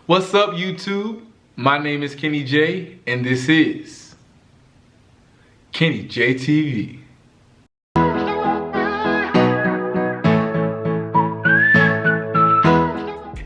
What's up, YouTube? My name is Kenny J, and this is KennyJTV.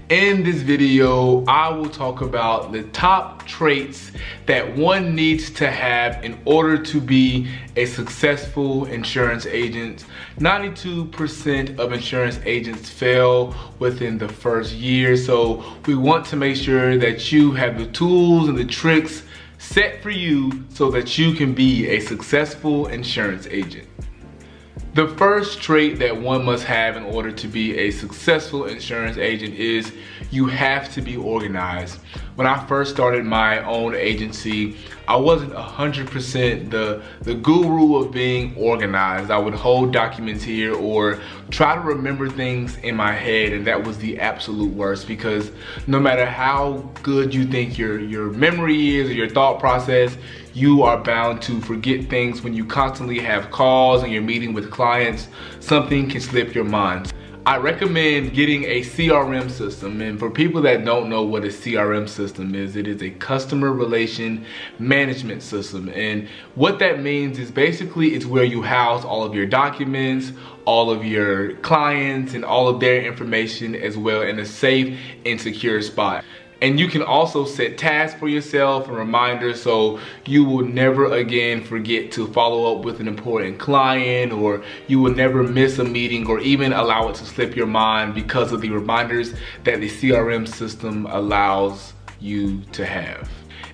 In this video, I will talk about the top traits that one needs to have in order to be a successful insurance agent. 92% of insurance agents fail within the first year, so we want to make sure that you have the tools and the tricks set for you so that you can be a successful insurance agent. The first trait that one must have in order to be a successful insurance agent is you have to be organized. When I first started my own agency, I wasn't 100% the guru of being organized. I would hold documents here or try to remember things in my head, and that was the absolute worst, because no matter how good you think your memory is or your thought process, you are bound to forget things. When you constantly have calls and you're meeting with clients, something can slip your mind. I recommend getting a CRM system, and for people that don't know what a CRM system is, it is a customer relation management system, and what that means is basically it's where you house all of your documents, all of your clients, and all of their information as well in a safe and secure spot. And you can also set tasks for yourself and reminders, so you will never again forget to follow up with an important client, or you will never miss a meeting or even allow it to slip your mind because of the reminders that the CRM system allows you to have.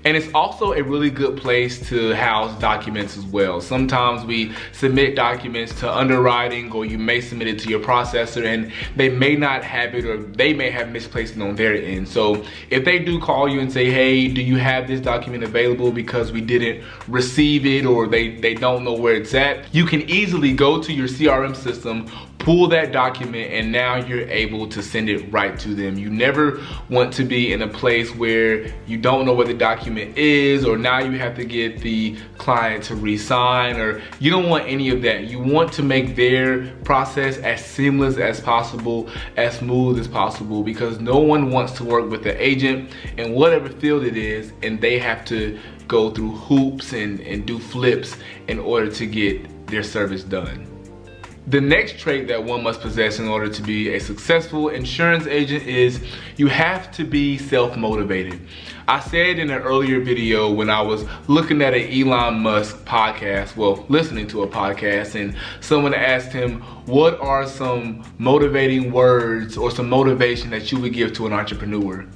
And it's also a really good place to house documents as well. Sometimes we submit documents to underwriting, or you may submit it to your processor and they may not have it, or they may have misplaced it on their end. So if they do call you and say, hey, do you have this document available because we didn't receive it, or they don't know where it's at, you can easily go to your CRM system, pull that document, and now you're able to send it right to them. You never want to be in a place where you don't know what the document is, or now you have to get the client to re-sign, or you don't want any of that. You want to make their process as seamless as possible, as smooth as possible, because no one wants to work with the agent in whatever field it is, and they have to go through hoops and do flips in order to get their service done. The next trait that one must possess in order to be a successful insurance agent is you have to be self-motivated. I said in an earlier video when I was looking at an Elon Musk podcast, well, listening to a podcast, and someone asked him, what are some motivating words or some motivation that you would give to an entrepreneur?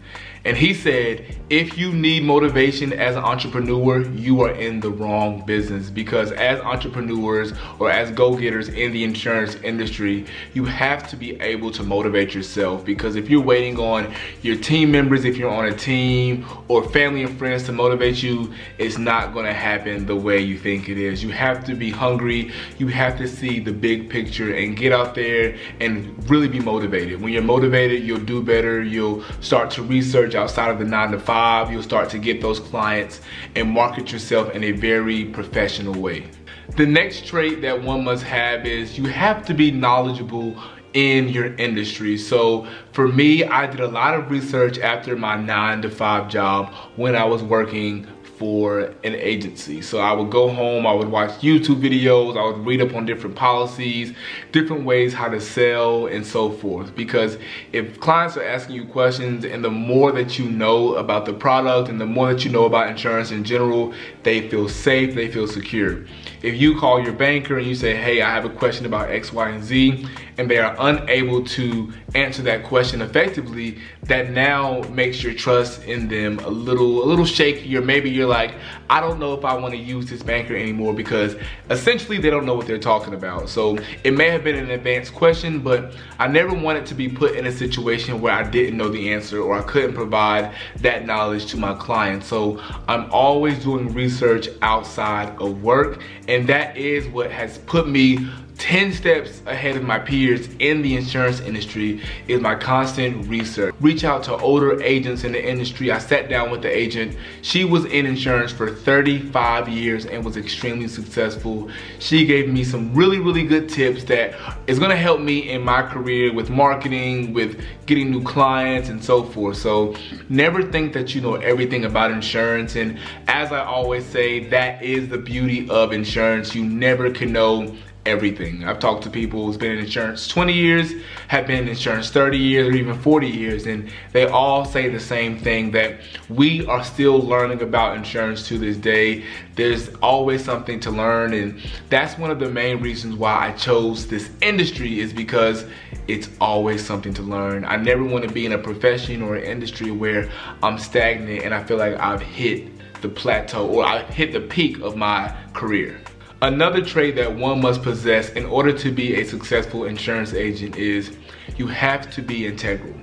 And he said, if you need motivation as an entrepreneur, you are in the wrong business, because as entrepreneurs or as go-getters in the insurance industry, you have to be able to motivate yourself, because if you're waiting on your team members, if you're on a team, or family and friends to motivate you, it's not gonna happen the way you think it is. You have to be hungry, you have to see the big picture and get out there and really be motivated. When you're motivated, you'll do better, you'll start to research outside of the 9-to-5, you'll start to get those clients and market yourself in a very professional way. The next trait that one must have is you have to be knowledgeable in your industry. So for me, I did a lot of research after my 9-to-5 job when I was working for an agency. So I would go home, I would watch YouTube videos, I would read up on different policies, different ways how to sell, and so forth. Because if clients are asking you questions, and the more that you know about the product and the more that you know about insurance in general, they feel safe, they feel secure. If you call your banker and you say, hey, I have a question about X, Y, and Z, and they are unable to answer that question effectively, that now makes your trust in them a little shaky, or maybe you're like, I don't know if I want to use this banker anymore, because essentially they don't know what they're talking about. So it may have been an advanced question, but I never wanted to be put in a situation where I didn't know the answer, or I couldn't provide that knowledge to my clients. So I'm always doing research outside of work, and that is what has put me 10 steps ahead of my peers in the insurance industry is my constant research. Reach out to older agents in the industry. I sat down with the agent. She was in insurance for 35 years and was extremely successful. She gave me some really good tips that is gonna help me in my career with marketing, with getting new clients and so forth. So never think that you know everything about insurance. And as I always say, that is the beauty of insurance. You never can know everything. I've talked to people who's been in insurance 20 years, have been in insurance 30 years, or even 40 years, and they all say the same thing, that we are still learning about insurance to this day. There's always something to learn, and that's one of the main reasons why I chose this industry, is because it's always something to learn. I never want to be in a profession or an industry where I'm stagnant and I feel like I've hit the plateau or I've hit the peak of my career. Another trait that one must possess in order to be a successful insurance agent is you have to be integral.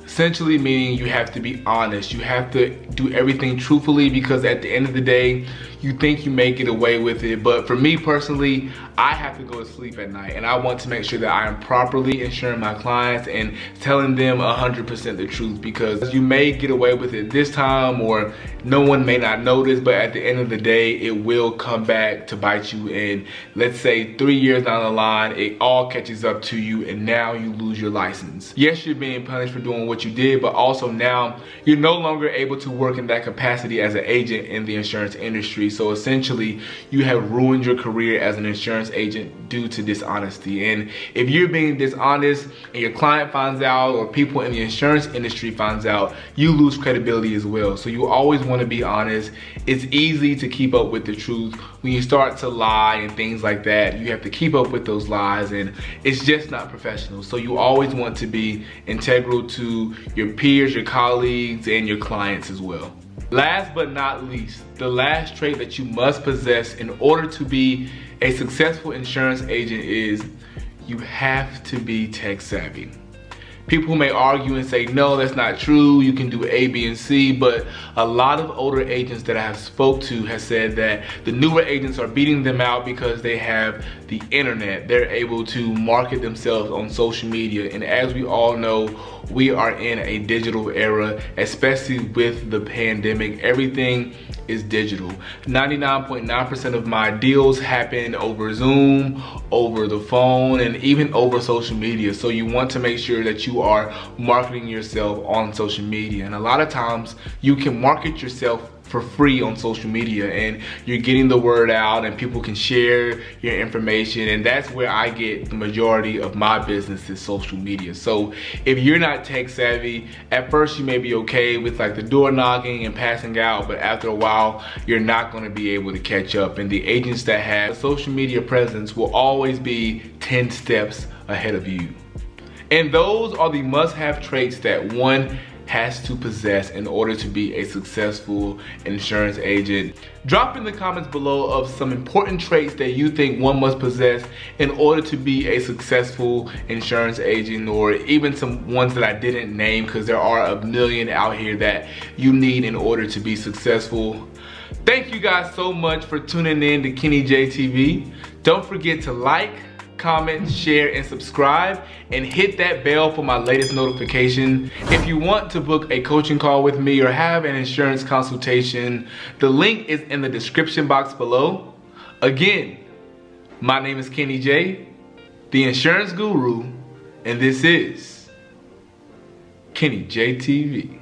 Essentially meaning you have to be honest. You have to do everything truthfully, because at the end of the day, you think you may get away with it. But for me personally, I have to go to sleep at night, and I want to make sure that I am properly insuring my clients and telling them 100% the truth, because you may get away with it this time or no one may not notice, but at the end of the day, it will come back to bite you. And let's say 3 years down the line, it all catches up to you and now you lose your license. Yes, you're being punished for doing what you did, but also now you're no longer able to work in that capacity as an agent in the insurance industry. So essentially, you have ruined your career as an insurance agent due to dishonesty. And if you're being dishonest and your client finds out, or people in the insurance industry finds out, you lose credibility as well. So you always want to be honest. It's easy to keep up with the truth. When you start to lie and things like that, you have to keep up with those lies, and it's just not professional. So you always want to be integral to your peers, your colleagues, and your clients as well. Last but not least, the last trait that you must possess in order to be a successful insurance agent is you have to be tech savvy. People may argue and say, no, that's not true. You can do A, B, and C, but a lot of older agents that I have spoke to have said that the newer agents are beating them out because they have the internet. They're able to market themselves on social media. And as we all know, we are in a digital era, especially with the pandemic. Everything is digital. 99.9% of my deals happen over Zoom, over the phone, and even over social media. So you want to make sure that you are marketing yourself on social media. And a lot of times you can market yourself for free on social media, and you're getting the word out and people can share your information, and that's where I get the majority of my business, is social media. So if you're not tech savvy, at first you may be okay with like the door knocking and passing out, but after a while you're not going to be able to catch up, and the agents that have a social media presence will always be 10 steps ahead of you. And those are the must-have traits that one has to possess in order to be a successful insurance agent. Drop in the comments below of some important traits that you think one must possess in order to be a successful insurance agent, or even some ones that I didn't name, because there are a million out here that you need in order to be successful. Thank you guys so much for tuning in to KennyJTV. Don't forget to like, comment, share, and subscribe, and hit that bell for my latest notification. If you want to book a coaching call with me or have an insurance consultation, the link is in the description box below. Again, my name is Kenny J, the insurance guru, and this is KennyJTV.